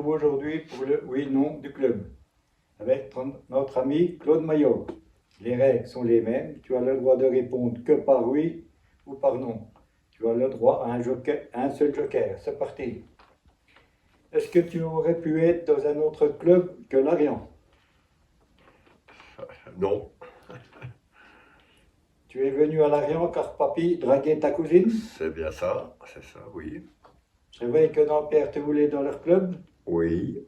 retrouve aujourd'hui pour le oui-non du club avec notre ami Claude Maillot. Les règles sont les mêmes, tu as le droit de répondre que par oui ou par non. Tu as le droit à un seul joker, c'est parti. Est-ce que tu aurais pu être dans un autre club que l'Arian? Non. Tu es venu à l'Arian car papy draguait ta cousine? C'est bien ça, c'est ça, oui. C'est vrai que Dampierre te voulait dans leur club? Oui.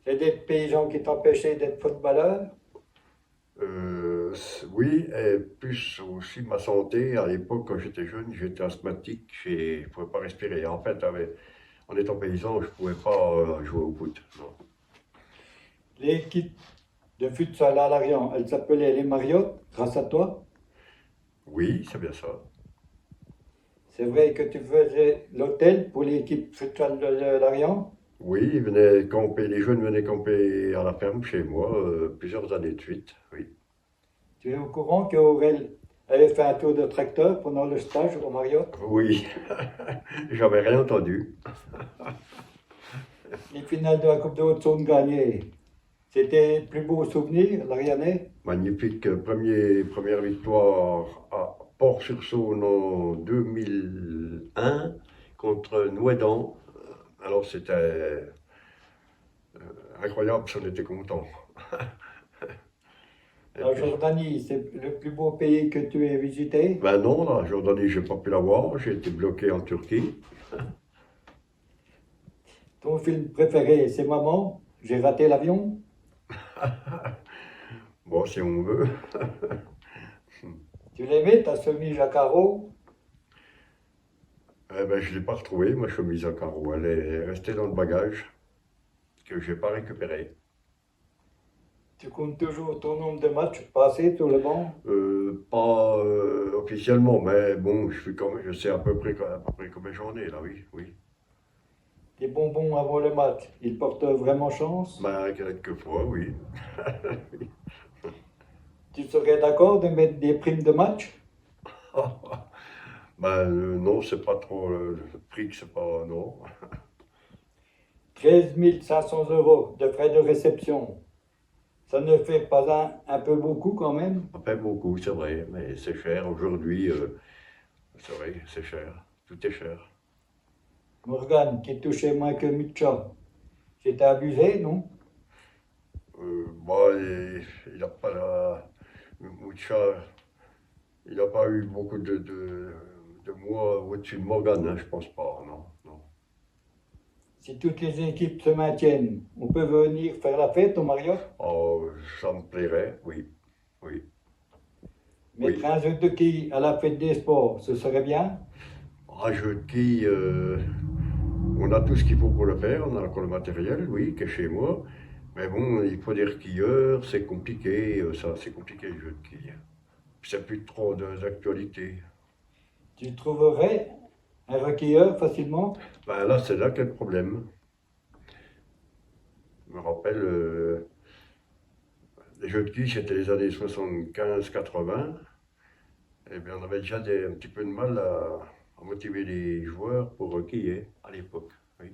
C'est des paysans qui t'empêchaient d'être footballeur? Oui, et plus aussi ma santé. À l'époque, quand j'étais jeune, j'étais asthmatique et je ne pouvais pas respirer. En fait, en étant paysan, je ne pouvais pas jouer au foot. Non. L'équipe de futsal à l'Arian, elle s'appelait les Mariottes, grâce à toi? Oui, c'est bien ça. C'est vrai que tu faisais l'hôtel pour l'équipe futsal de l'Arian? Oui, ils venaient camper, les jeunes venaient camper à la ferme chez moi plusieurs années de suite. Oui. Tu es au courant qu'Aurel avait fait un tour de tracteur pendant le stage au Mariotte? Oui, j'avais rien entendu. Les finales de la Coupe de Haute-Saône gagnées, c'était le plus beau souvenir, l'Arianais? Magnifique première victoire à Port-sur-Saône en 2001 contre Nouédan. Alors c'était incroyable, si on était content. La Jordanie, c'est le plus beau pays que tu aies visité? Ben non, la Jordanie, j'ai pas pu la voir, j'ai été bloqué en Turquie. Ton film préféré, c'est Maman, j'ai raté l'avion? Bon, si on veut. Tu l'aimais, ta chemise à carreaux? Eh ben, je ne l'ai pas retrouvée, ma chemise à carreaux. Elle est restée dans le bagage que je n'ai pas récupéré. Tu comptes toujours ton nombre de matchs passés sur le banc? Pas officiellement, mais bon, je sais à peu près combien j'en ai là, oui, oui. Tes bonbons avant le match, ils portent vraiment chance? Ben, quelquefois, oui. Tu serais d'accord de mettre des primes de match? Ben, non, c'est pas trop le prix que c'est pas, non. 13 500 € de frais de réception. Ça ne fait pas un peu beaucoup quand même? Pas beaucoup, c'est vrai, mais c'est cher. Aujourd'hui, c'est vrai, c'est cher. Tout est cher. Morgan, qui touchait moins que Mitcha, c'était abusé, non? Moi, il n'a pas Moucha, il n'a pas eu beaucoup de mois au-dessus de Morgan, hein, je pense pas, non, non. Si toutes les équipes se maintiennent, on peut venir faire la fête au Marriott? Oh, ça me plairait, oui, oui. Mettre Oui. un jeu de quilles à la fête des sports, ce serait bien? Un jeu de quilles, on a tout ce qu'il faut pour le faire, on a encore le matériel, oui, qui est chez moi. Mais bon, il faut des requilleurs, c'est compliqué, ça, c'est compliqué le jeu de quilles. C'est plus trop d'actualité. Tu trouverais un requilleur facilement? Ben là, c'est là qu'est le problème. Je me rappelle, les jeux de quilles, c'était les années 75-80. Eh bien, on avait déjà un petit peu de mal à motiver les joueurs pour quiller à l'époque. Oui.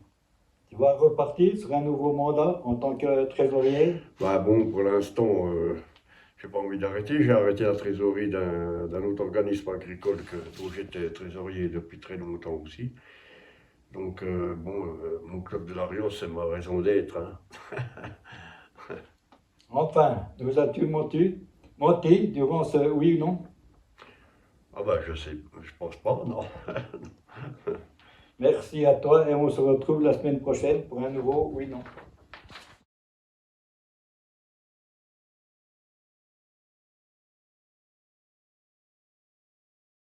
Tu vas repartir sur un nouveau mandat en tant que trésorier? Bah bon, pour l'instant, j'ai pas envie d'arrêter. J'ai arrêté la trésorerie d'un autre organisme agricole dont j'étais trésorier depuis très longtemps aussi. Donc, mon club de l'Arion, c'est ma raison d'être, hein. Enfin, nous as-tu menti durant ce oui ou non? Ah bah je sais, je pense pas, non. Merci à toi et on se retrouve la semaine prochaine pour un nouveau oui non.